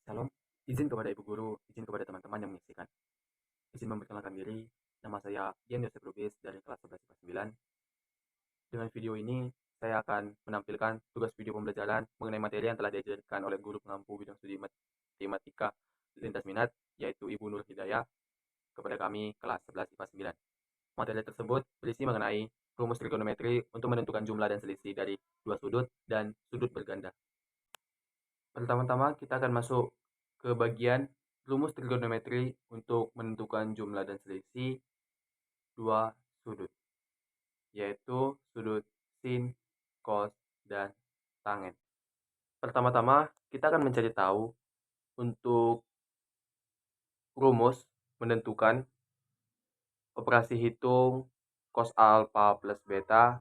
Salam, izin kepada Ibu Guru, izin kepada teman-teman yang menyaksikan. Izin memperkenalkan diri, nama saya Gian Yosef Lubis dari kelas 11 IPA 9. Dengan video ini, saya akan menampilkan tugas video pembelajaran mengenai materi yang telah diajarkan oleh guru pengampu bidang studi matematika lintas minat, yaitu Ibu Nur Hidayah, kepada kami kelas 11 IPA 9. Materi tersebut berisi mengenai rumus trigonometri untuk menentukan jumlah dan selisih dari dua sudut dan sudut berganda. Pertama-tama kita akan masuk ke bagian rumus trigonometri untuk menentukan jumlah dan selisih dua sudut, yaitu sudut sin, cos, dan tangen. Pertama-tama kita akan mencari tahu untuk rumus menentukan operasi hitung cos alfa plus beta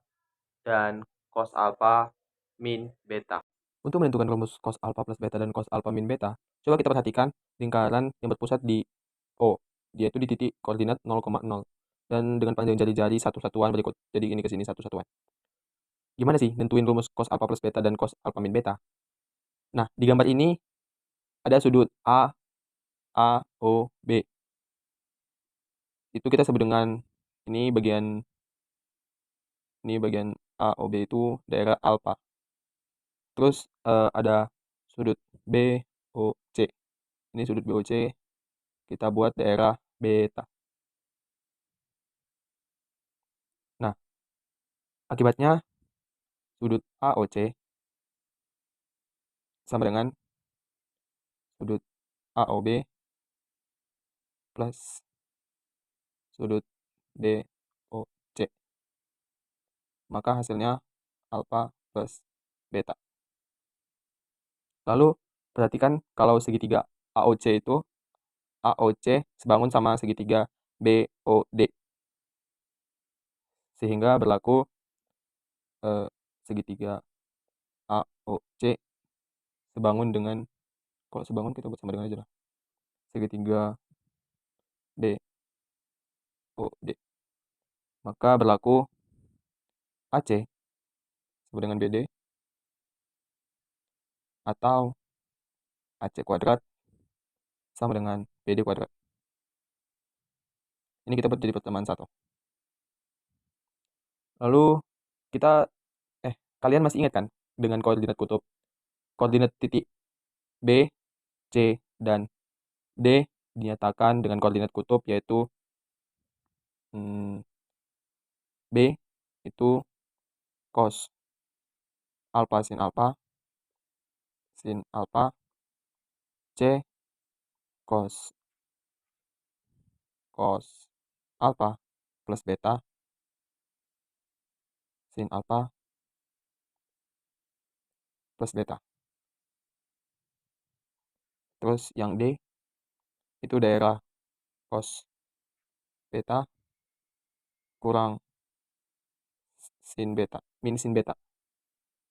dan cos alfa min beta. Untuk menentukan rumus cos alfa plus beta dan cos alfa min beta, coba kita perhatikan lingkaran yang berpusat di O, yaitu di titik koordinat 0,0. Dan dengan panjang jari-jari satu satuan berikut. Jadi ini ke sini satu satuan. Gimana sih nentuin rumus cos alfa plus beta dan cos alfa min beta? Nah, di gambar ini ada sudut A, O, B. Itu kita sebut dengan ini bagian A, O, B itu daerah alfa. Terus ada sudut B, O, C. Ini sudut B, O, C. Kita buat daerah beta. Nah, akibatnya sudut AOC sama dengan sudut AOB plus sudut BOC. Maka hasilnya alfa plus beta. Lalu perhatikan kalau segitiga AOC itu AOC sebangun sama segitiga BOD. Sehingga berlaku segitiga AOC sebangun dengan, kalau sebangun kita buat sama dengan aja lah, segitiga BOD. Maka berlaku AC sama dengan BD atau AC kuadrat sama dengan BD kuadrat. Ini kita buat jadi pertemuan satu. Lalu kita kalian masih ingat kan dengan koordinat kutub? Koordinat titik B, C, dan D dinyatakan dengan koordinat kutub yaitu B itu cos alfa sin alfa, C cos alfa plus beta sin alfa plus beta. Terus yang D itu daerah cos beta kurang sin beta, min sin beta.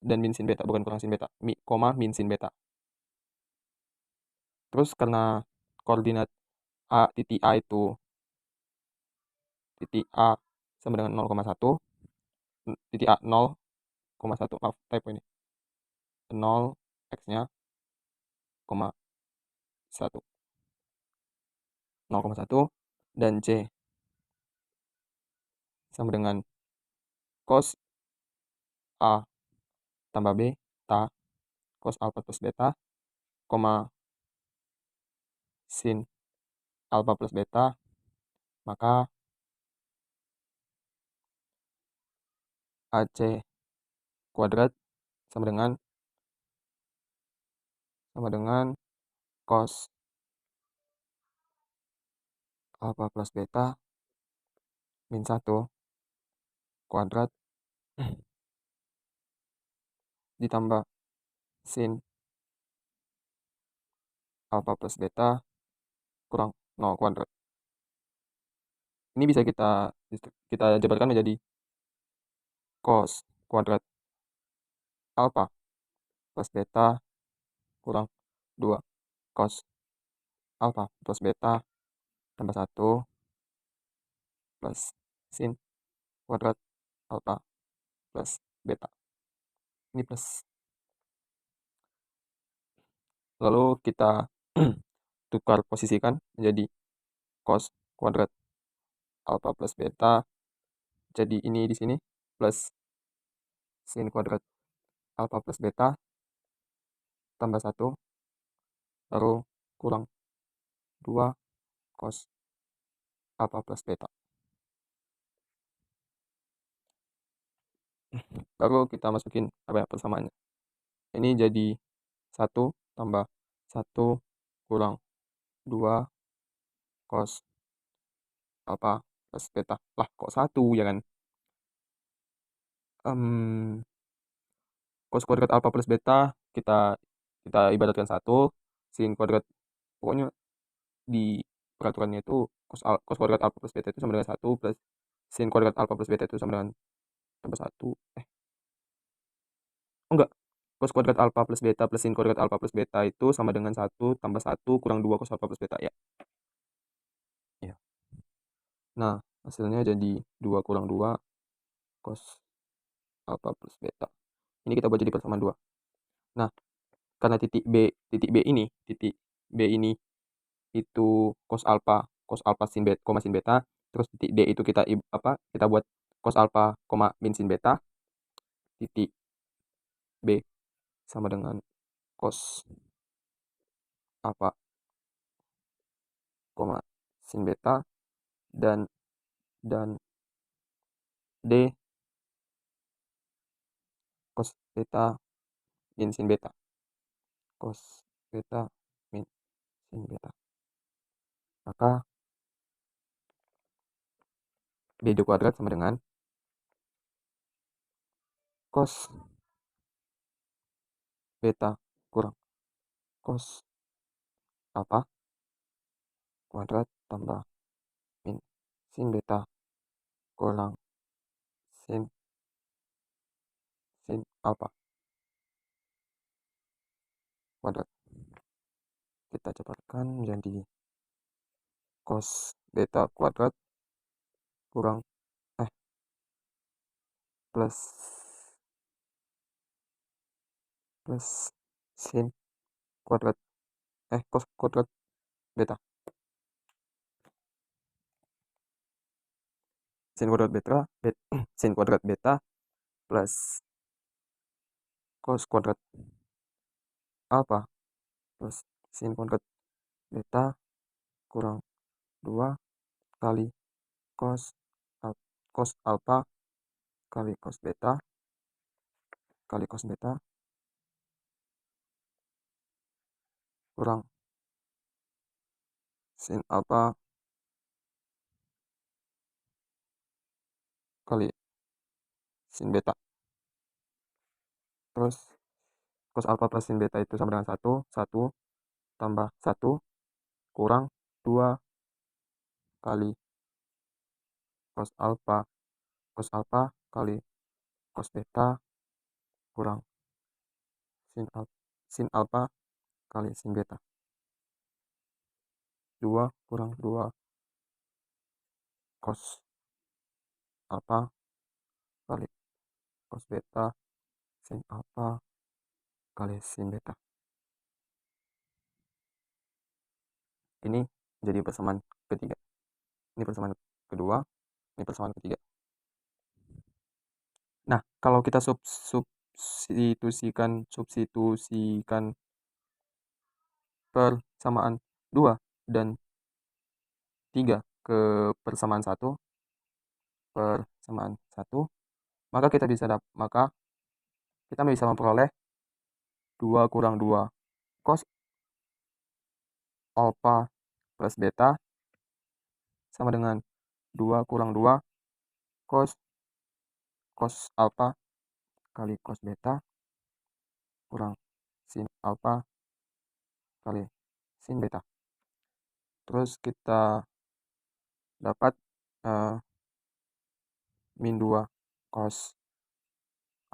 Dan min sin beta, bukan kurang sin beta. Min sin beta. Terus karena koordinat titik A itu titik A sama dengan 0,1, titik A 0,1, maaf typo ini, 0 x-nya, 1, 0,1, dan C sama dengan cos A tambah beta cos alfa plus beta, sin alfa plus beta, maka AC kuadrat sama dengan cos alfa plus beta min 1 kuadrat ditambah sin alfa plus beta kurang 0 kuadrat. Ini bisa kita jabarkan menjadi cos kuadrat alfa plus beta kurang 2 cos alfa plus beta tambah 1 plus sin kuadrat alfa plus beta. Ini plus. Lalu kita tukar posisikan menjadi cos kuadrat alfa plus beta. Jadi ini di sini plus sin kuadrat alfa plus beta tambah 1 lalu kurang 2 cos alfa plus beta. Baru kita masukin apa ya persamaannya. Ini jadi 1 tambah 1 kurang 2 cos alfa plus beta. Lah kok 1 ya kan? Cos kuadrat alfa plus beta kita kita ibaratkan 1 sin kuadrat, pokoknya di peraturannya itu cos kuadrat alfa plus beta itu sama dengan 1 plus sin kuadrat alfa plus beta itu sama dengan tambah 1. Oh enggak. Cos kuadrat alfa plus beta plus sin kuadrat alfa plus beta itu sama dengan 1 tambah 1 kurang 2 cos alfa plus beta ya. Iya. Nah, hasilnya jadi 2 kurang 2 cos alfa plus beta. Ini kita buat jadi persamaan 2. Nah, karena titik B ini itu cos alfa sin beta, koma sin beta, terus titik D itu kita buat cos alfa, koma min sin beta, titik B sama dengan cos alfa, koma sin beta, dan D cos beta min sin beta, cos beta min sin beta. Maka BD kuadrat sama dengan cos beta kurang cos alfa kuadrat tambah min sin beta kurang sin alfa kuadrat. Kita jabarkan menjadi cos beta kuadrat kurang plus sin kuadrat cos kuadrat beta. Sin kuadrat beta sin kuadrat beta plus cos kuadrat alfa plus sin kuadrat beta kurang 2 kali cos alfa kali cos beta kurang sin alfa kali sin beta. Terus cos alfa plus sin beta itu sama dengan 1 tambah 1 kurang 2 kali cos alfa kali cos beta kurang sin alfa kali sin beta. 2 kurang 2 cos alfa kali cos beta sin alfa kali sin beta. Ini jadi persamaan ketiga. Ini persamaan kedua, ini persamaan ketiga. Nah, kalau kita substitusikan persamaan 2 dan 3 ke persamaan 1, maka kita bisa memperoleh 2 kurang 2 cos alfa plus beta sama dengan 2 kurang 2 cos alfa kali cos beta kurang sin alfa kali sin beta. Terus kita dapat min 2 cos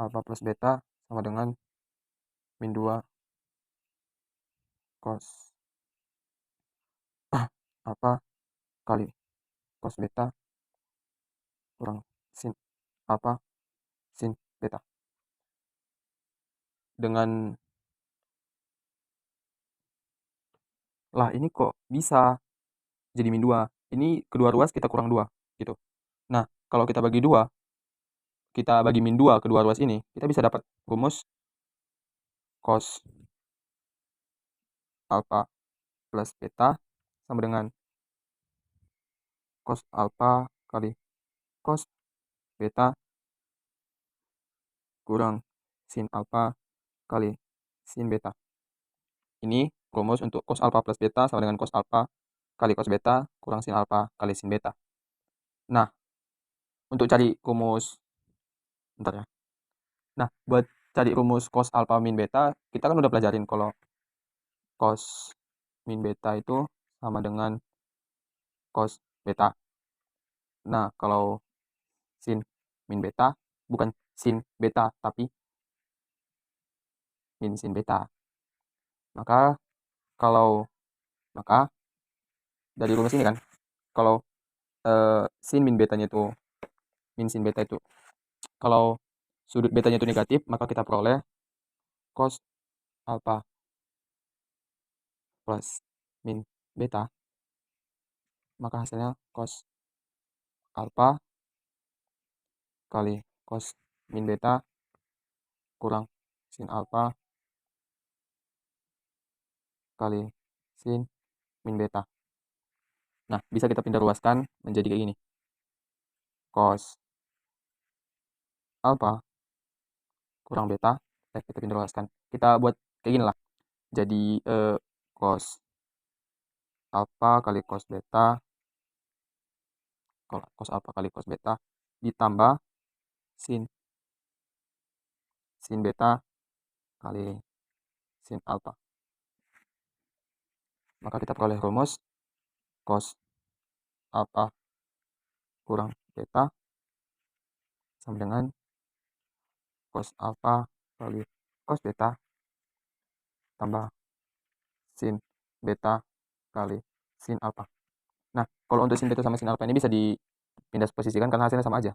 alfa plus beta sama dengan min 2 cos alfa kali cos beta kurang sin alfa sin beta. Dengan lah ini kok bisa jadi min 2. Ini kedua ruas kita kurang 2 gitu. Nah, kalau kita bagi 2, kita bagi min 2 kedua ruas ini, kita bisa dapat rumus cos alfa plus beta sama dengan cos alfa kali cos beta kurang sin alfa kali sin beta. Ini rumus untuk cos alfa plus beta sama dengan cos alfa kali cos beta kurang sin alfa kali sin beta. Nah, untuk cari rumus, bentar ya. Nah, buat cari rumus cos alfa min beta, kita kan udah pelajarin kalau cos min beta itu sama dengan cos beta. Nah, kalau sin min beta bukan sin beta tapi min sin beta. Maka kalau maka dari rumus ini kan, kalau sin min betanya itu min sin beta itu, kalau sudut betanya itu negatif, maka kita peroleh cos alfa plus min beta, maka hasilnya cos alfa kali cos min beta kurang sin alfa kali sin min beta. Nah, bisa kita pindah ruaskan menjadi kayak gini. Cos alfa kurang beta, kita pindah ruaskan. Kita buat kayak gini lah. Jadi cos alfa kali cos beta, cos alfa kali cos beta ditambah sin sin beta kali sin alfa. Maka kita peroleh rumus cos alfa kurang beta sama dengan cos alfa kali cos beta tambah sin beta kali sin alfa. Nah, kalau untuk sin beta sama sin alfa ini bisa dipindah posisikan karena hasilnya sama aja.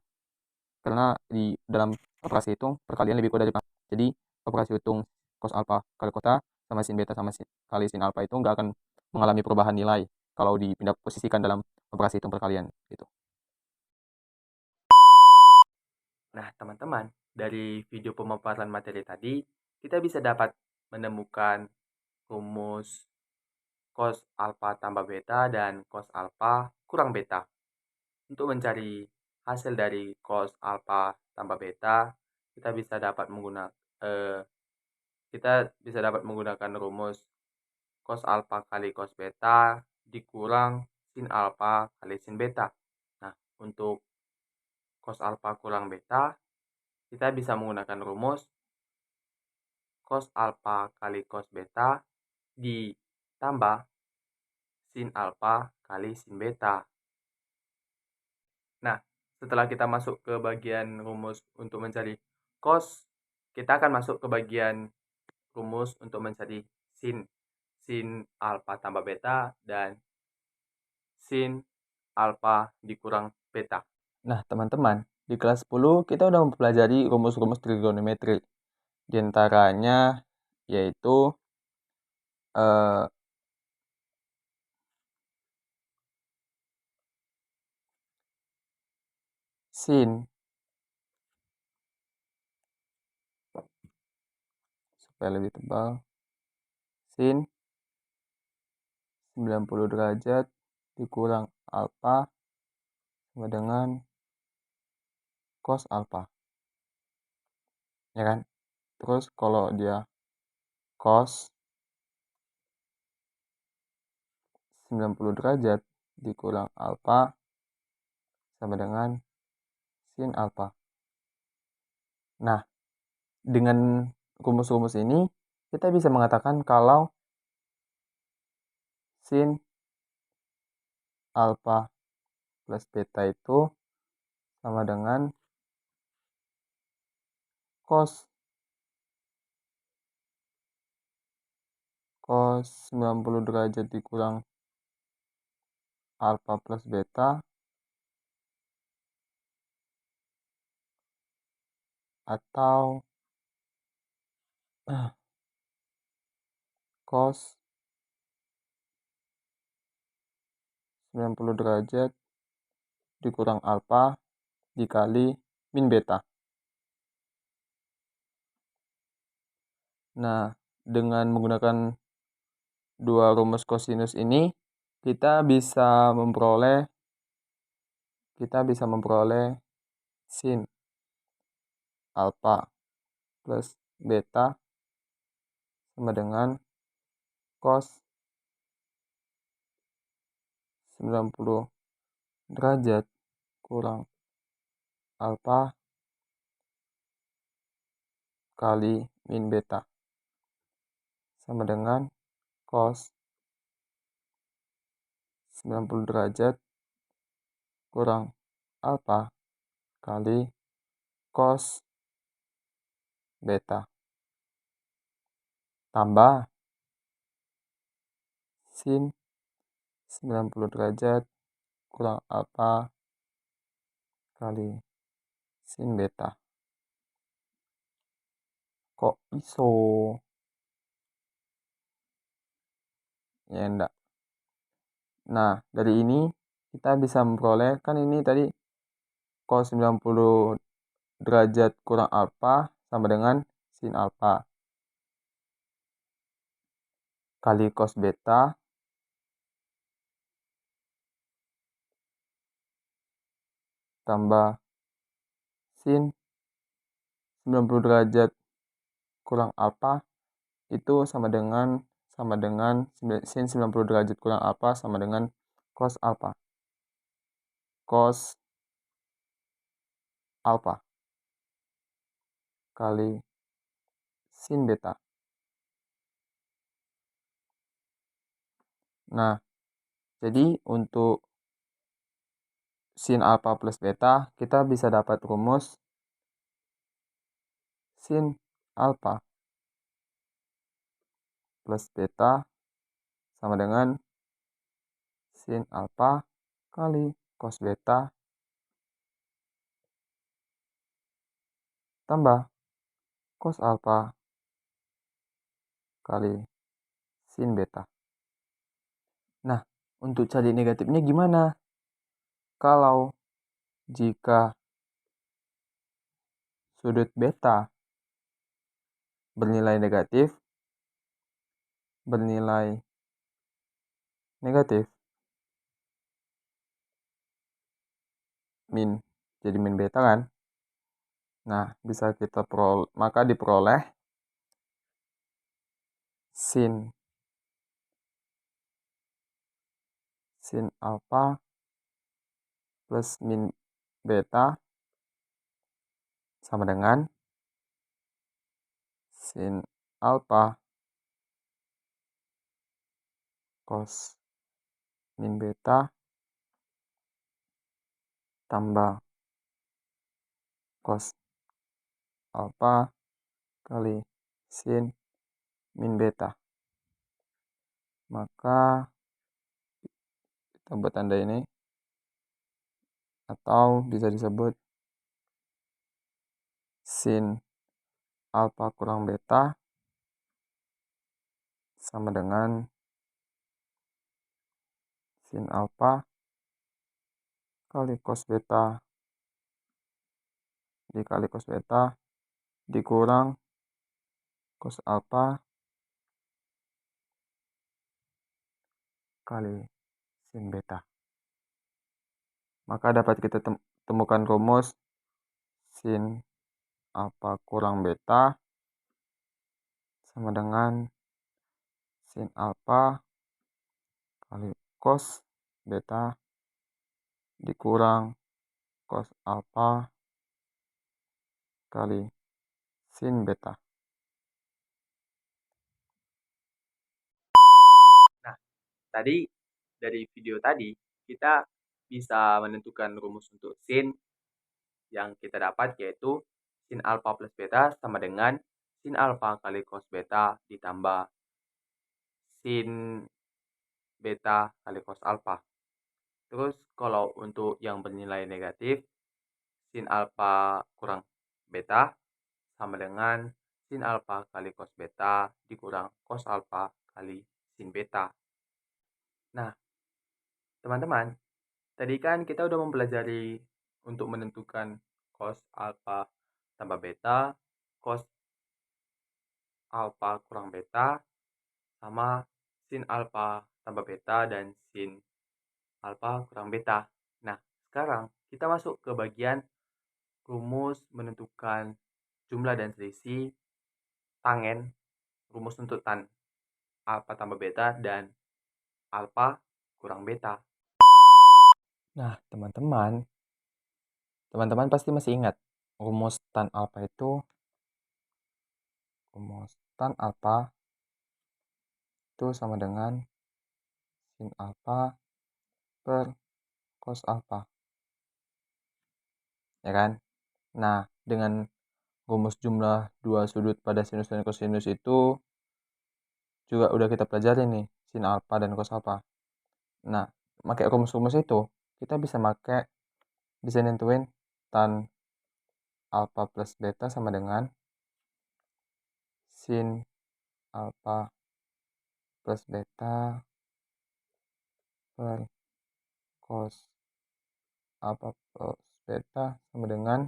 Karena di dalam operasi hitung perkalian lebih kuat dari pangkat. Jadi operasi hitung cos alfa kali kota sama sin beta sama kali sin alfa itu nggak akan mengalami perubahan nilai kalau dipindah posisikan dalam operasi hitung perkalian gitu. Nah, teman-teman, dari video pemaparan materi tadi, kita bisa dapat menemukan rumus cos alfa tambah beta dan cos alfa kurang beta. Untuk mencari hasil dari cos alfa tambah beta, kita bisa dapat menggunakan rumus cos alfa kali cos beta dikurang sin alfa kali sin beta. Nah, untuk cos alfa kurang beta, kita bisa menggunakan rumus cos alfa kali cos beta ditambah sin alfa kali sin beta. Nah, setelah kita masuk ke bagian rumus untuk mencari cos, kita akan masuk ke bagian rumus untuk mencari sin. Sin alfa tambah beta dan sin alfa dikurang beta. Nah, teman-teman, di kelas 10 kita udah mempelajari rumus-rumus trigonometri. Di antaranya yaitu eh, sin supaya lebih tebal, sin 90 derajat dikurang alfa sama dengan cos alfa, ya kan? Terus kalau dia cos 90 derajat dikurang alfa sama dengan sin alfa. Nah, dengan rumus-rumus ini, kita bisa mengatakan kalau sin alfa plus beta itu sama dengan cos 90 derajat dikurang alfa plus beta atau cos 90 derajat dikurang alfa dikali min beta. Nah, dengan menggunakan dua rumus kosinus ini, kita bisa memperoleh sin alfa plus beta sama dengan cos 90 derajat kurang alfa kali min beta sama dengan cos 90 derajat kurang alfa kali cos beta tambah sin 90 derajat kurang alfa kali sin beta. Kok iso? Ya enggak. Nah, dari ini kita bisa memperoleh, kan ini tadi cos 90 derajat kurang alfa sama dengan sin alfa kali cos beta tambah sin 90 derajat kurang alfa itu sama dengan sin 90 derajat kurang alfa sama dengan cos alfa. Cos alfa kali sin beta. Nah, jadi untuk sin alfa plus beta, kita bisa dapat rumus sin alfa plus beta sama dengan sin alfa kali cos beta tambah cos alfa kali sin beta. Nah, untuk cari negatifnya gimana? Kalau jika sudut beta bernilai negatif, jadi min beta kan? Nah, bisa kita maka diperoleh sin alfa plus min beta sama dengan sin alfa cos min beta tambah cos alfa kali sin min beta. Maka kita buat tanda ini atau bisa disebut sin alfa kurang beta sama dengan sin alfa kali cos beta dikali cos beta dikurang cos alfa kali sin beta. Maka dapat kita temukan rumus sin alfa kurang beta sama dengan sin alfa kali cos beta dikurang cos alfa kali sin beta. Tadi dari video tadi kita bisa menentukan rumus untuk sin yang kita dapat, yaitu sin alfa plus beta sama dengan sin alfa kali cos beta ditambah sin beta kali cos alfa. Terus kalau untuk yang bernilai negatif, sin alfa kurang beta sama dengan sin alfa kali cos beta dikurang cos alfa kali sin beta. Nah, teman-teman, tadi kan kita udah mempelajari untuk menentukan cos alfa tambah beta, cos alfa kurang beta, sama sin alfa tambah beta dan sin alfa kurang beta. Nah, sekarang kita masuk ke bagian rumus menentukan jumlah dan selisih tangen, rumus untuk tan alfa tambah beta dan alfa kurang beta. Nah, teman-teman pasti masih ingat rumus tan alfa itu, rumus tan alfa itu sama dengan sin alfa per cos alfa, ya kan? Nah, dengan rumus jumlah dua sudut pada sinus dan kosinus itu juga udah kita pelajari nih, sin alfa dan cos alfa. Nah, pakai rumus-rumus itu kita bisa nentuin tan alfa plus beta sama dengan sin alfa plus beta per cos alfa plus beta sama dengan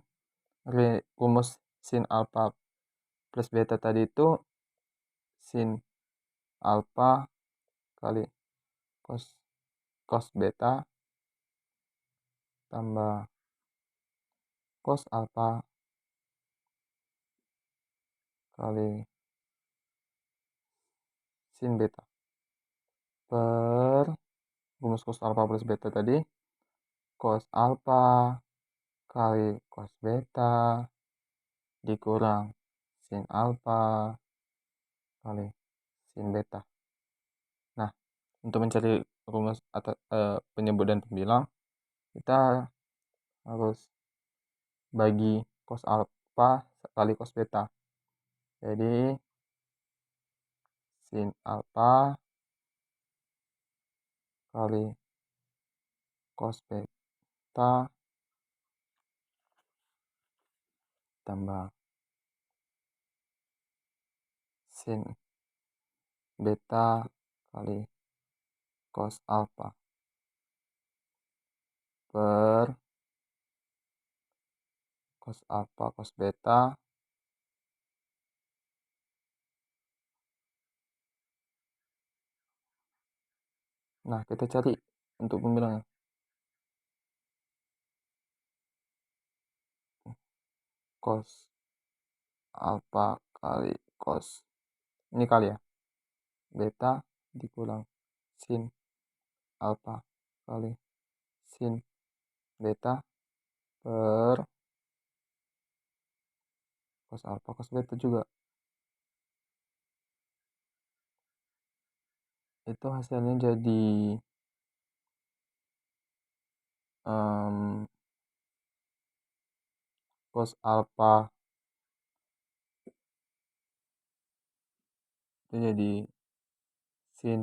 rumus sin alfa plus beta tadi itu sin alfa kali cos beta tambah cos alfa kali sin beta per rumus cos alfa plus beta tadi cos alfa kali cos beta dikurang sin alfa kali sin beta. Nah, untuk mencari rumus atau penyebut dan pembilang, kita harus bagi cos alfa kali cos beta. Jadi sin alfa kali cos beta tambah sin beta kali cos alfa per cos alfa cos beta nah kita cari untuk pembilangnya cos alfa kali cos ini kali ya beta dikurang sin alfa kali sin beta per cos alfa cos beta juga, itu hasilnya jadi cos alfa itu jadi sin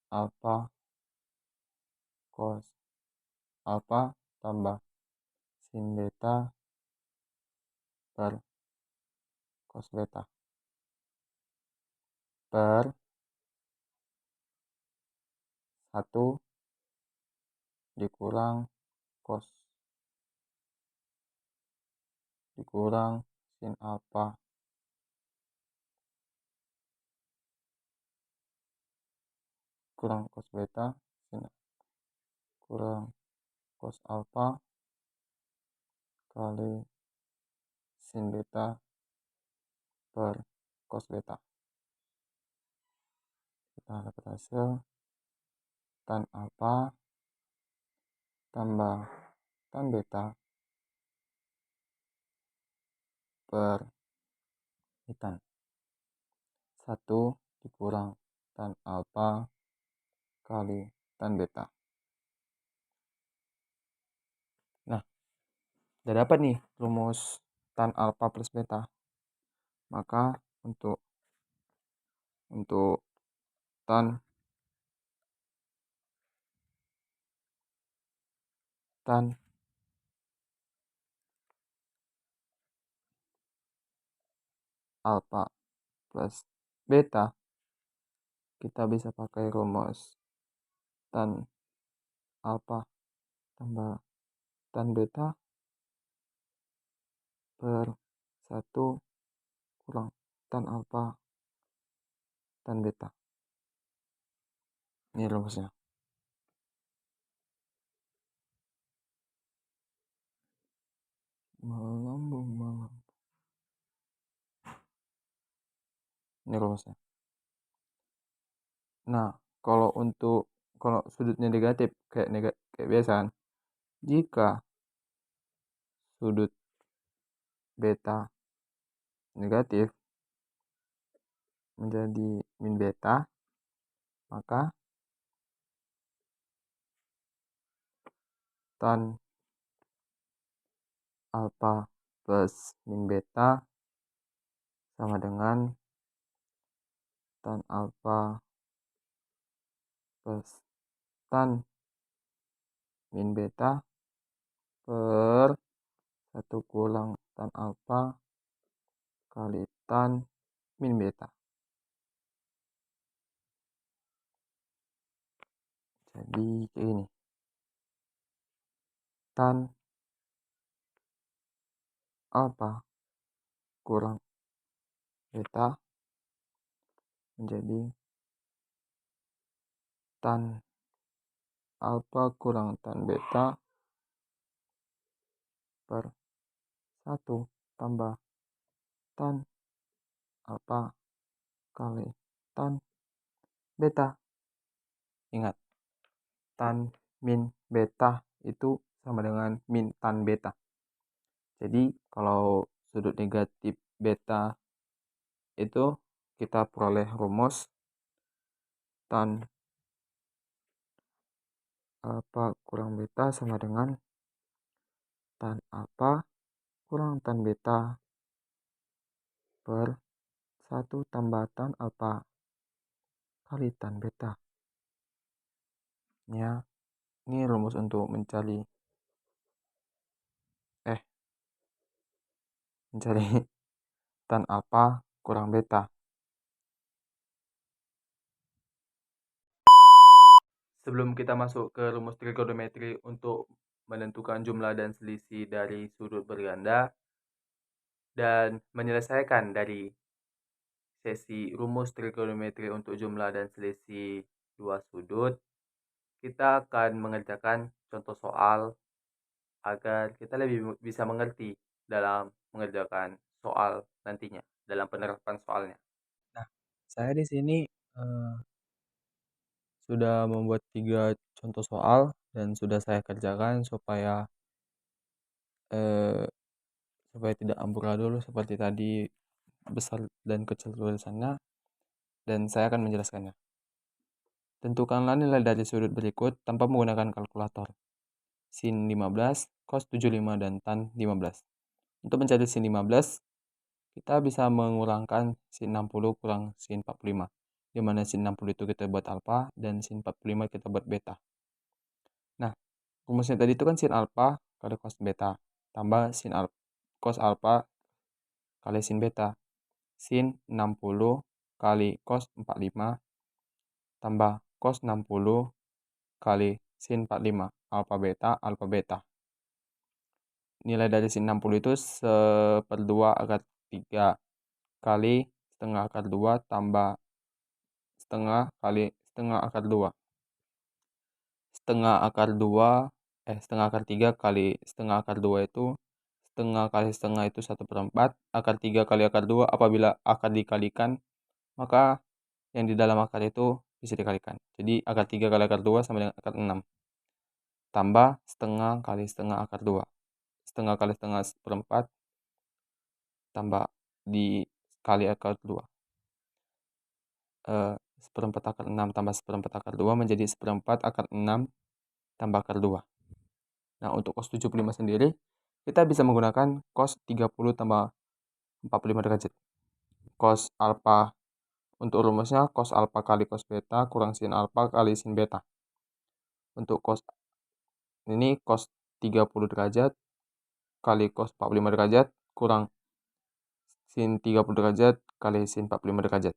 alfa cos alfa tambah sin beta per cos beta per 1 dikurang cos dikurang sin alfa kurang cos beta sin kurang cos alfa kali sin beta per cos beta. Kita dapat hasil tan alfa tambah tan beta per tan 1 dikurang tan alfa kali tan beta. Nah, udah dapat nih rumus tan alfa plus beta. Maka untuk tan alfa plus beta, kita bisa pakai rumus tan alfa tambah tan beta per 1 kurang tan alfa tan beta. Ini rumusnya. Melambung. Ini rumusnya. Nah, kalau sudutnya negatif kayak biasa kan, jika sudut beta negatif menjadi min beta, maka tan alfa plus min beta sama dengan tan alfa plus tan min beta per 1 kurang tan alfa kali tan min beta. Jadi kayak ini. Tan alfa kurang beta menjadi tan alfa kurang tan beta per 1 tambah tan alfa kali tan beta. Ingat, tan min beta itu sama dengan min tan beta. Jadi kalau sudut negatif beta itu kita peroleh rumus tan alfa kurang beta sama dengan tan alfa kurang tan beta per 1 tambah tan alfa kali tan beta. Ya, ini rumus untuk mencari tan alfa kurang beta. Sebelum kita masuk ke rumus trigonometri untuk menentukan jumlah dan selisih dari sudut berganda dan menyelesaikan dari sesi rumus trigonometri untuk jumlah dan selisih dua sudut, kita akan mengerjakan contoh soal agar kita lebih bisa mengerti dalam mengerjakan soal nantinya, dalam penerapan soalnya. Nah, saya di sini sudah membuat 3 contoh soal dan sudah saya kerjakan supaya tidak amburadul seperti tadi besar dan kecil tulisannya, dan saya akan menjelaskannya. Tentukanlah nilai dari sudut berikut tanpa menggunakan kalkulator. Sin 15, cos 75, dan tan 15. Untuk mencari sin 15, kita bisa mengurangkan sin 60 kurang sin 45. Di mana sin 60 itu kita buat alfa dan sin 45 kita buat beta. Nah, rumusnya tadi itu kan sin alfa kali cos beta tambah sin cos alfa kali sin beta. Sin 60 kali cos 45 tambah cos 60 kali sin 45 alfa beta. Nilai dari sin 60 itu 1/2 akar 3 kali setengah akar 2 tambah setengah kali setengah akar 2. Setengah akar 3 kali setengah akar 2 itu setengah kali setengah itu 1/4. Akar 3 kali akar 2 apabila akar dikalikan, maka yang di dalam akar itu bisa dikalikan. Jadi akar 3 kali akar 2 sama dengan akar 6. Tambah setengah kali setengah akar 2. Setengah kali setengah 1/4 tambah dikali akar 2. Seperempat akar 6 tambah seperempat akar 2 menjadi seperempat akar 6 tambah akar 2. Nah, untuk cos 75 sendiri, kita bisa menggunakan cos 30 tambah 45 derajat. Cos alfa, untuk rumusnya cos alfa kali cos beta kurang sin alfa kali sin beta. Untuk cos ini cos 30 derajat kali cos 45 derajat kurang sin 30 derajat kali sin 45 derajat.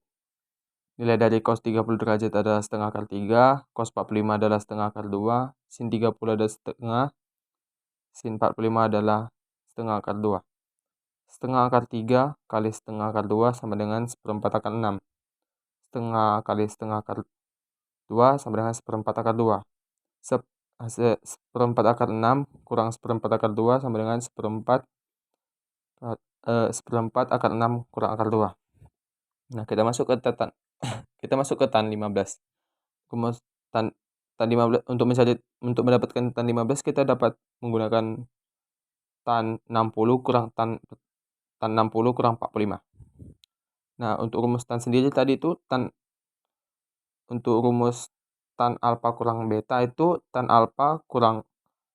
Nilai dari cos 30 derajat adalah setengah akar 3, cos 45 adalah setengah akar 2, sin 30 adalah setengah, sin 45 adalah setengah akar 2. Setengah akar 3 kali setengah akar 2 sama dengan seperempat akar 6. Setengah kali setengah akar 2 sama dengan seperempat akar 2. Seperempat akar 6 kurang seperempat akar 2 sama dengan seperempat akar 6 kurang akar 2. Nah, kita masuk ke tan 15. Rumus tan 15 untuk mendapatkan tan 15 kita dapat menggunakan tan 60 kurang tan 60 kurang 45. Nah, untuk rumus tan sendiri tadi itu untuk rumus tan alfa kurang beta itu tan alfa kurang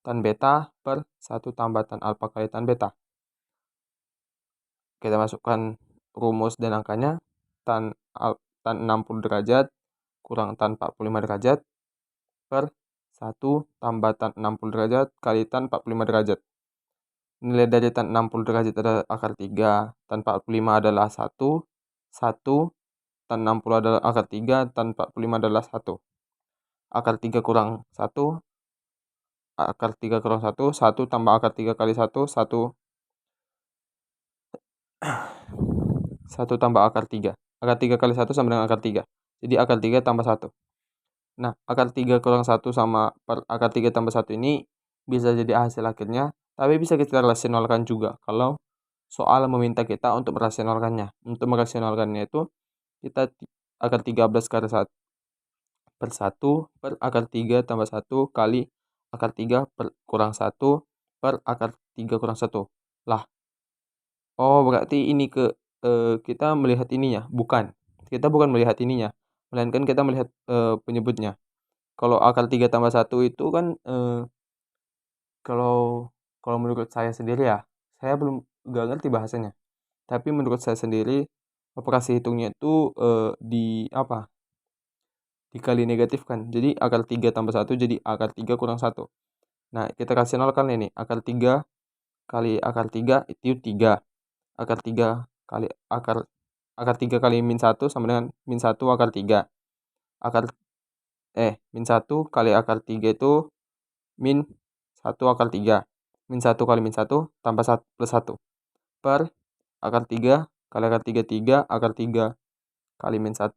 tan beta per 1 tambah tan alfa kali tan beta. Kita masukkan rumus dan angkanya. Tan 60 derajat kurang tan 45 derajat per 1 tambah tan 60 derajat kali tan 45 derajat. Nilai dari tan 60 derajat adalah akar 3, tan 45 adalah 1, 1, tan 60 adalah akar 3, tan 45 adalah 1. Akar 3 kurang 1, akar 3 kurang 1, 1 tambah akar 3 kali 1, 1 tambah akar 3. Akar 3 kali 1 sama dengan akar 3. Jadi akar 3 tambah 1. Nah, akar 3 kurang 1 sama per akar 3 tambah 1 ini bisa jadi hasil akhirnya, tapi bisa kita rasionalkan juga kalau soal meminta kita untuk merasionalkannya. Untuk merasionalkannya itu kita akar 13 kali 1 per 1 per akar 3 tambah 1 kali akar 3 kurang 1 per akar 3 kurang 1. Lah, oh berarti ini kita melihat ininya, bukan. Kita bukan melihat ininya, melainkan kita melihat penyebutnya. Kalau akar 3 tambah 1 itu kan kalau kalau menurut saya sendiri ya, saya belum nggak ngerti bahasanya. Tapi menurut saya sendiri operasi hitungnya itu di apa? Dikali negatifkan. Jadi akar 3 tambah 1 jadi akar 3 kurang 1. Nah, kita rasionalkan ini. Akar 3 kali akar 3 itu 3. Akar 3 kali akar 3 kali min 1 sama dengan min 1 akar 3. Akar min 1 kali akar 3 itu min 1 akar 3. Min 1 kali min 1 tambah 1 plus 1. Per akar 3 kali akar 3 3. Akar 3 kali min 1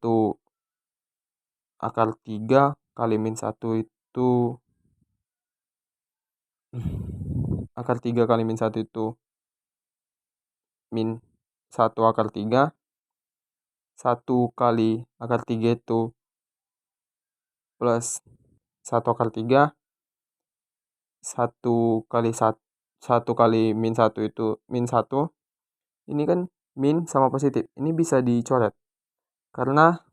akar 3 kali min 1 itu akar 3 kali min 1 itu min 1 akar 3. 1 kali akar 3 itu plus 1 akar 3. 1 kali 1 kali min 1 itu min 1. Ini kan min sama positif. Ini bisa dicoret karena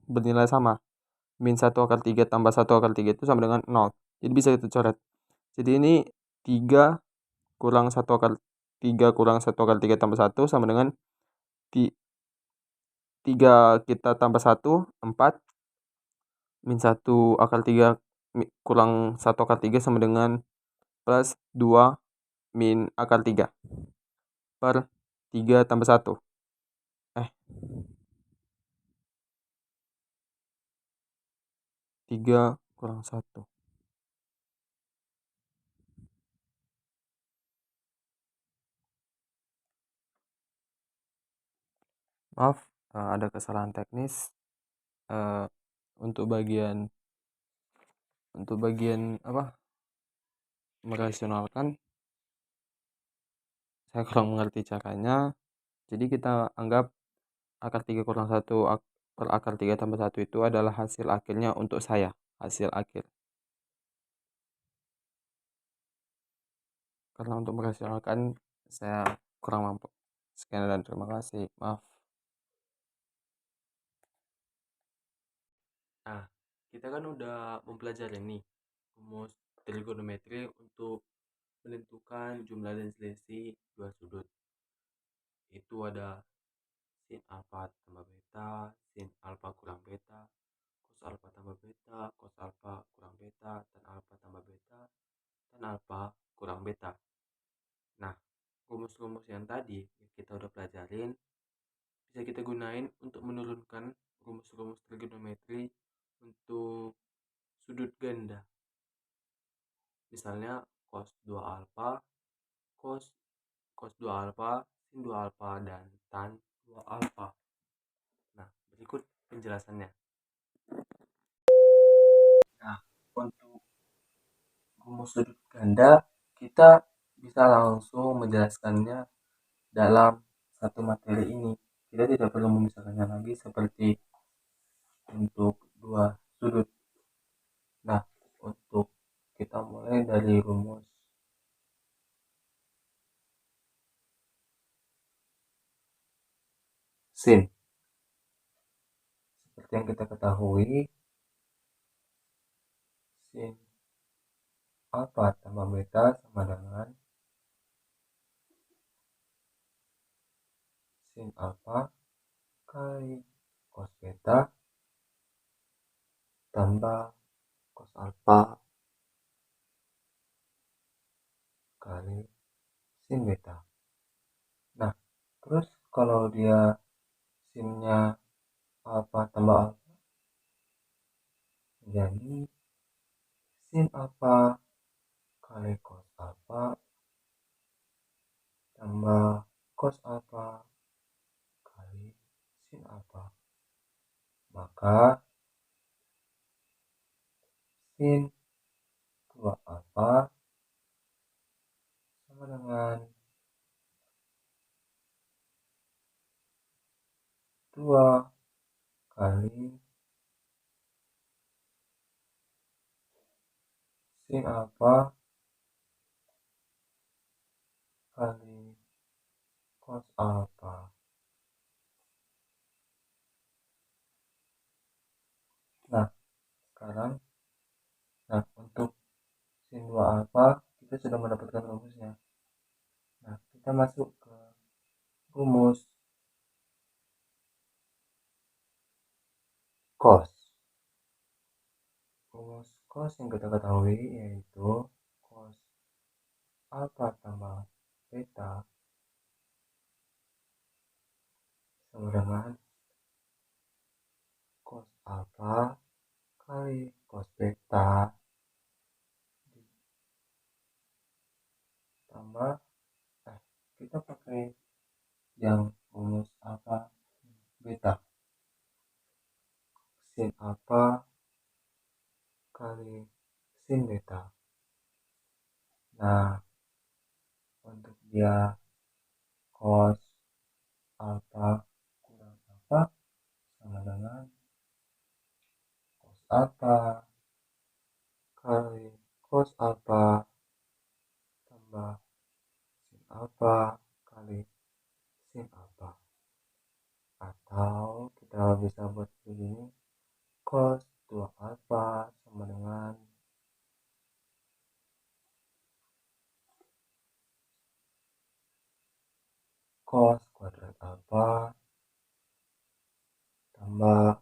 bernilai sama. Min 1 akar 3 tambah 1 akar 3 itu sama dengan 0. Jadi bisa kita coret. Jadi ini 3 kurang 1 akar 3 kurang 1 akar 3 tambah 1 sama dengan 3 kita tambah 1, 4. Min 1 akar 3 kurang 1 akar 3 sama dengan plus 2 min akar 3 per 3 tambah 1. 3 kurang 1. Maaf, ada kesalahan teknis. Untuk bagian apa? Merasionalkan saya kurang mengerti caranya. Jadi kita anggap akar 3 kurang 1 per akar 3 tambah 1 itu adalah hasil akhirnya untuk saya. Hasil akhir. Karena untuk merasionalkan saya kurang mampu. Sekian dan terima kasih. Maaf. Nah, kita kan udah mempelajari nih rumus trigonometri untuk menentukan jumlah dan selisih dua sudut. Itu ada sin alfa tambah beta, sin alfa kurang beta, cos alfa tambah beta, cos alfa kurang beta, tan alfa tambah beta, tan alfa kurang beta. Nah, rumus-rumus yang tadi yang kita udah pelajarin bisa kita gunain untuk menurunkan rumus-rumus trigonometri untuk sudut ganda. Misalnya cos 2 alfa, cos cos 2 alfa, sin 2 alfa, dan tan 2 alfa. Nah, berikut penjelasannya. Nah, untuk rumus sudut ganda, kita bisa langsung menjelaskannya dalam satu materi ini. Kita tidak perlu memisahkannya lagi seperti untuk dua sudut. Nah, untuk kita mulai dari rumus sin. Seperti yang kita ketahui, sin alfa tambah beta sama dengan sin alfa kali cos beta tambah cos alfa kali sin beta. Nah, terus kalau dia sinnya alfa tambah alfa, jadi sin alfa kali cos alfa tambah cos alfa kali sin alfa. Maka sin 2 alfa sama dengan 2 kali sin alfa kali cos alfa. Nah, sekarang untuk sin 2 alfa kita sudah mendapatkan rumusnya. Nah, kita masuk ke rumus cos. Rumus cos yang kita ketahui yaitu cos alfa tambah beta sama dengan cos alfa kali cos beta tambah kita pakai yang rumus alfa beta, sin alfa kali sin beta. Nah, untuk dia cos alfa kurang alfa sama dengan cos alfa kali cos alfa tambah sin alfa kali sin alfa. Atau kita bisa buat begini, cos 2 alfa sama dengan cos kuadrat alfa tambah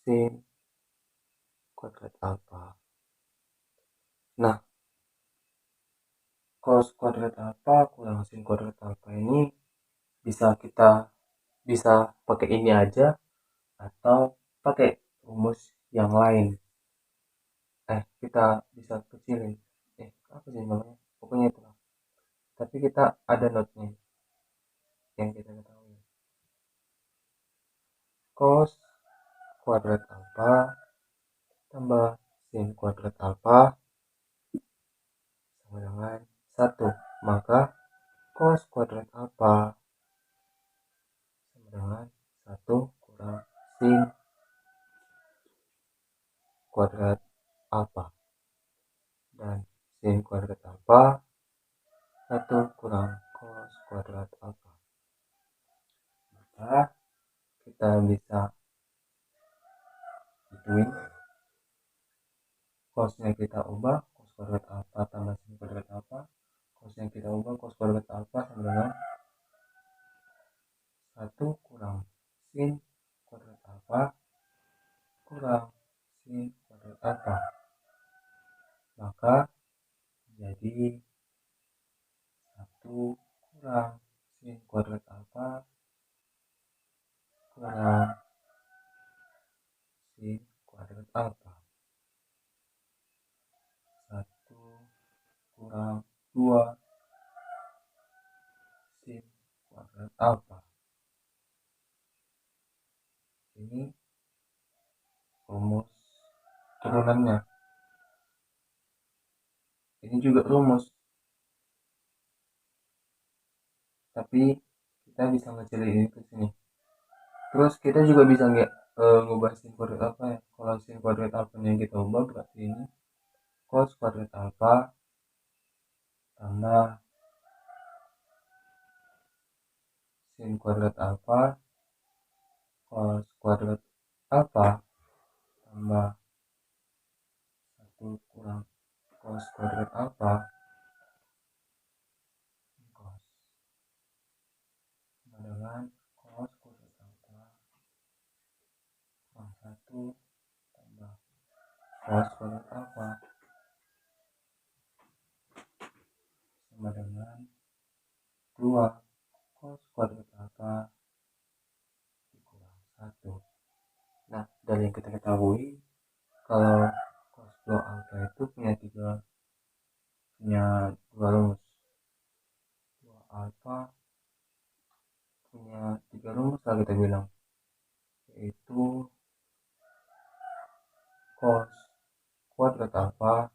sin kuadrat alfa. Nah, cos kuadrat alfa kurang sin kuadrat alfa ini kita bisa pakai ini aja atau pakai rumus yang lain. Kita bisa kecilin. Apa sih namanya? Pokoknya itu. Tapi kita ada notnya yang kita ketahui. Cos kuadrat alfa tambah sin kuadrat alfa sama dengan 1. Maka cos kuadrat alfa sama dengan 1 kurang sin kuadrat alfa. Dan sin kuadrat alfa 1 kurang cos kuadrat alfa. Maka kita bisa ituin cosnya kita ubah, cos kuadrat alfa tambah sin kuadrat alfa, cosnya kita ubah, cos kuadrat alfa sama dengan 1 kurang sin kuadrat alfa kurang sin kuadrat alfa. Maka jadi 1 kurang sin kuadrat alfa kurang sin kuadrat alfa. 1 kurang 2 sin kuadrat alfa. Ini rumus turunannya. Ini juga rumus. Tapi kita bisa ngecilin ini ke sini. Terus kita juga bisa ngubah sin kuadrat alfa ya. Kalau sin kuadrat alfa yang kita ubah berarti ini cos kuadrat alfa tambah sin kuadrat alfa cos kuadrat alfa tambah 1 kurang cos kuadrat alfa cos sama dengan cos kuadrat alfa kurang 1 tambah cos kuadrat alfa sama dengan 2 cos kuadrat alfa dikurang 1. Nah, dari yang kita ketahui, kalau cos 2 alfa itu punya dua rumus. 2 alfa punya 3 rumus lah kita bilang, yaitu cos kuadrat alfa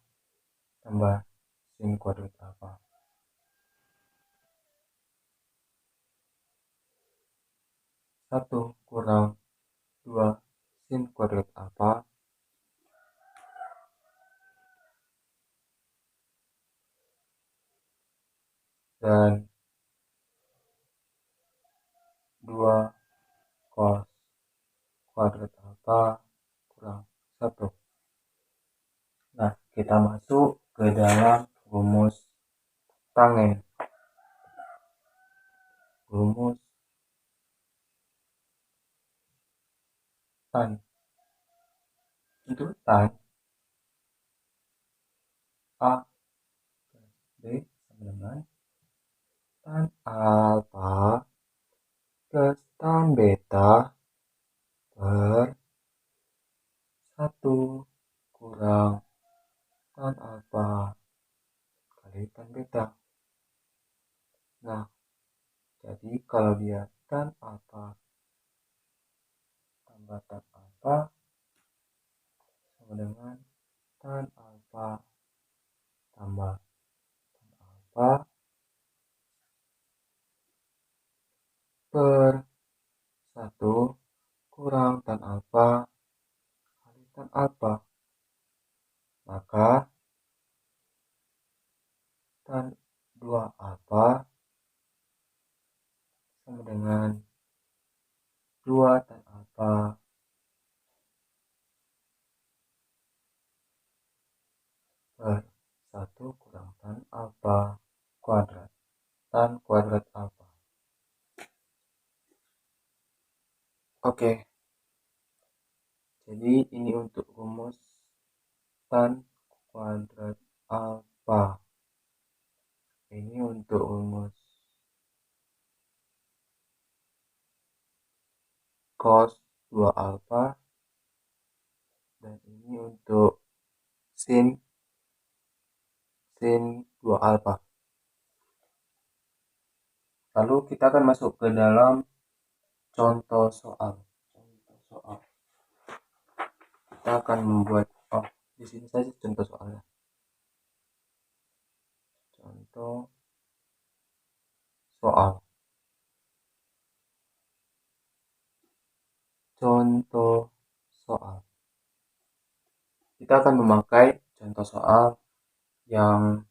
tambah sin kuadrat alfa. 1 kurang 2 sin kuadrat alfa dan 2 cos kuadrat alfa kurang 1. Nah, kita masuk ke dalam rumus tangen. Rumus tan. Untuk tan A plus B sama dengan tan alfa plus tan beta per 1 kurang tan alfa kali tan beta. Nah, jadi kalau dia tan alfa tambah tan alfa sama dengan tan alfa tambah tan alfa per 1 kurang tan alfa kali tan alfa. Maka tan 2 alfa sama dengan 2 tan alfa per 1 kurang tan alfa kuadrat. Tan kuadrat alfa. Oke. Jadi ini untuk rumus tan kuadrat alfa. Ini untuk rumus cos 2 alfa dan ini untuk sin 2 alfa. Lalu kita akan masuk ke dalam contoh soal. Kita akan membuat di sini saja contoh soalnya. Contoh soal. Contoh soal. Kita akan memakai contoh soal yang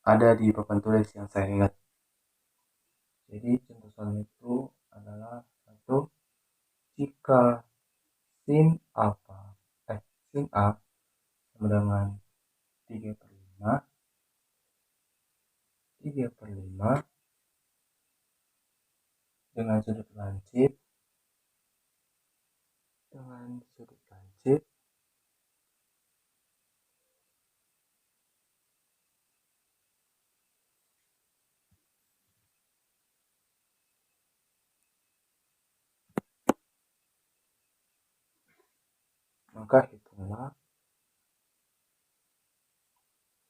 ada di papan tulis yang saya ingat. Jadi contoh soalnya itu adalah 1, jika sin A sama dengan 3/5. 3/5 dengan sudut lancip maka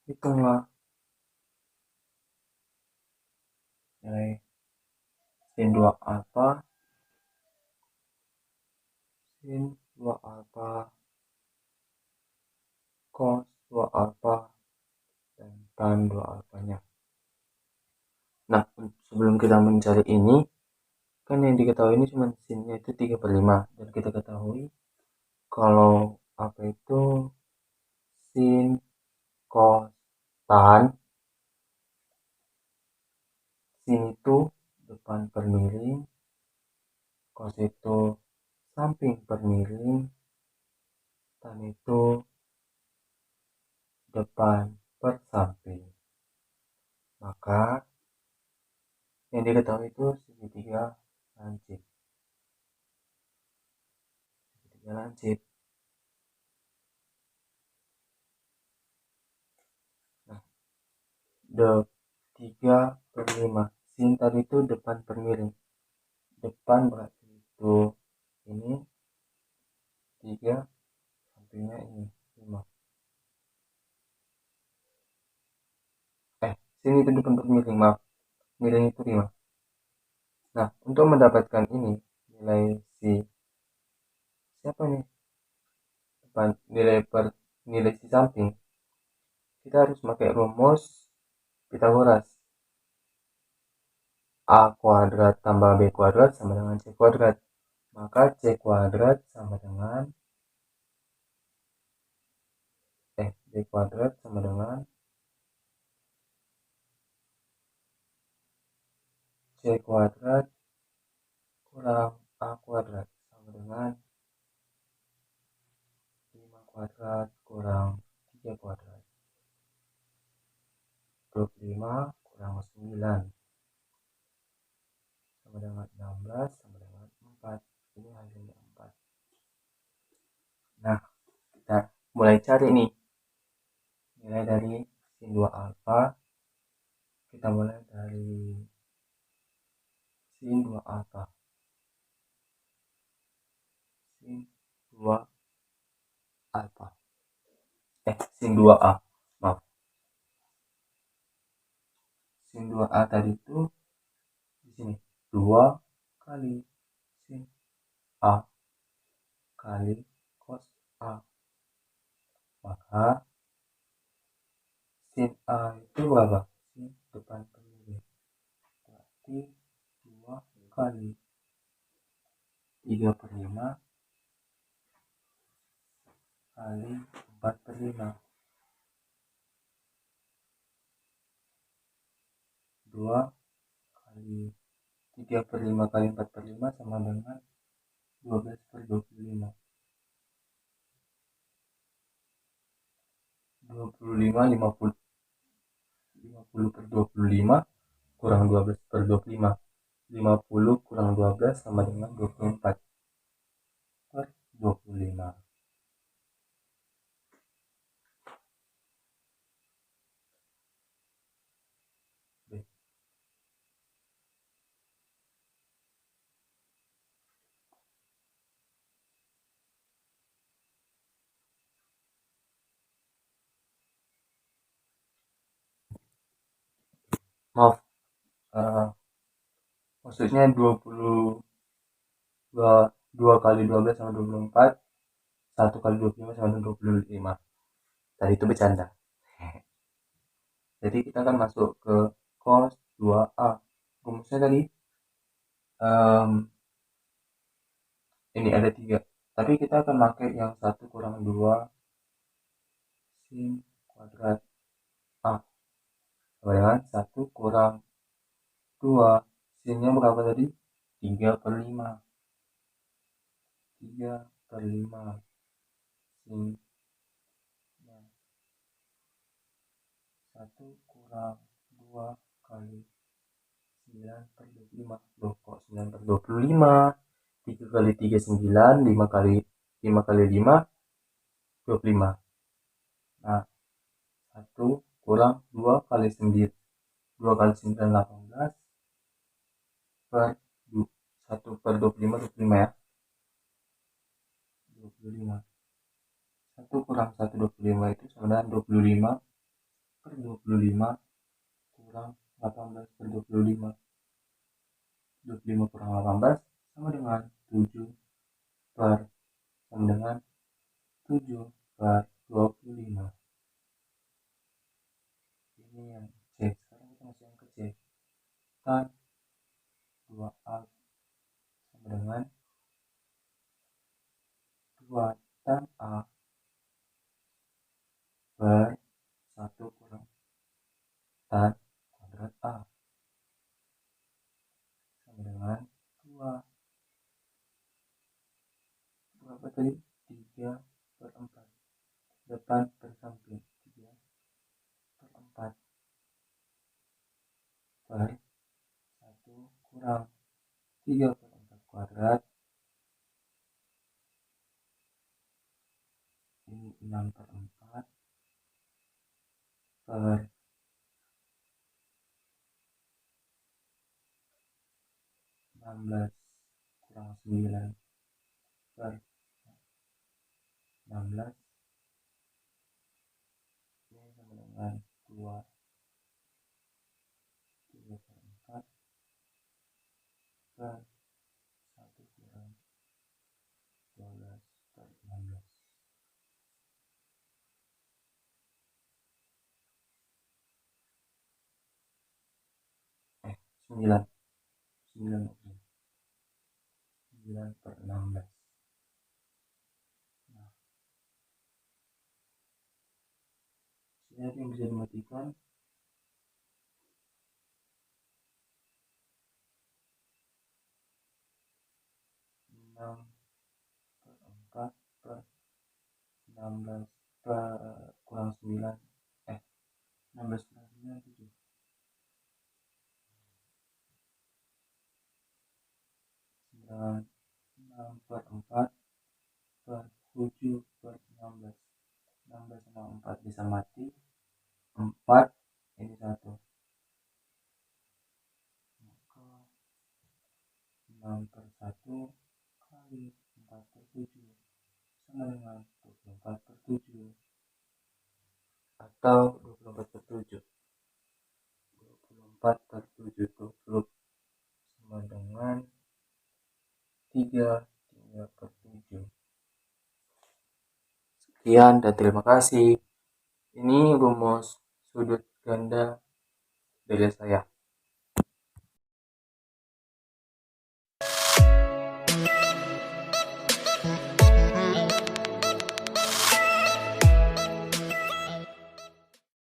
hitunglah nilai sin 2 alfa, sin 2 alfa, cos 2 alfa, dan tan 2 alfanya. Nah, sebelum kita mencari ini, kan yang diketahui ini cuma sinnya itu 3/5, dan kita ketahui kalau apa itu sin, cos, tan. Sin itu depan per miring, cos itu samping per miring, tan itu depan per samping. Maka yang diketahui itu segitiga lancip. Nah, 3/5 sin tadi itu depan per miring. Depan berarti itu ini 3, sampingnya ini 5. Sin itu depan per miring, maaf, miring itu 5. Nah, untuk mendapatkan ini nilai siapa nih, depan nilai si samping, kita harus pakai rumus Pitagoras. A kuadrat tambah B kuadrat sama dengan C kuadrat. Maka C kuadrat sama dengan B kuadrat sama dengan C kuadrat kurang A kuadrat sama dengan 5 kuadrat kurang 3 kuadrat. 25 kurang 9 sama dengan 16 sama dengan 4. Ini hasilnya 4. Nah, kita mulai cari nih nilai dari sin 2 alfa. Kita mulai dari sin 2 alfa. Sin 2 alfa. Sin 2A. Maaf. Sin 2A tadi itu di sini 2 kali sin A kali cos A. Maka sin A itu berapa? Sin depan per miring. Berarti 2 kali 3/5 kali 4/5. 2 kali 3/5 kali 4/5 sama dengan 12/25. 50/25 kurang 12/25. 50 kurang 12 sama dengan 24/25. Maaf, maksudnya 2 kali 12 sama 24, 1 kali 25 sama dengan 25. Tadi itu bercanda. Jadi kita akan masuk ke cos 2A. Rumusnya tadi ini ada 3. Tapi kita akan pakai yang 1 kurang 2 sin kuadrat A sama dengan 1 kurang 2. Sinnya berapa tadi? 3/5. 3/5 sin 1 kurang 2 kali 9 per 25. Loh, kok 9 per 25? 3 kali 3 9, 5 kali 5, 25. Nah, 1 kurang 2 kali 9, 2 kali 9 18 per 1 per 25, 25 ya. 25. 1 kurang 1, 25 itu sama dengan 25 per 25 kurang 18 per 25. 25 kurang 18 sama dengan 7 per sama dengan 7 per 25. Ini yang C. Sekarang kita masuk yang ke C. Tan 2A sama dengan 2 tan A per 1 kurang tan kuadrat A sama dengan 2. Berapa tadi? 3 per 4. Depan per samping. 3 per 4 per 1 kurang 3 per 4 kuadrat. Ini 6 per 4 per 16 kurang 9 per 16. Ini sama dengan 2. 3 per 4 per 1 kurang 12 per 16. 9. 9 per 16. Nah, sini yang bisa dimatikan. 6 per 4 per 16 per kurang 9. 16 kurang 9 7. 6 per 4 per 7 per 16. 16 sama 4 bisa mati. 4 ini 1. Maka 6 per 1 kali 4 per 7 sama dengan 24 per 7 atau 24 per 7. 24 per 7 20 sama dengan 3 per 7. Sekian dan terima kasih. Ini rumus sudut ganda dari saya.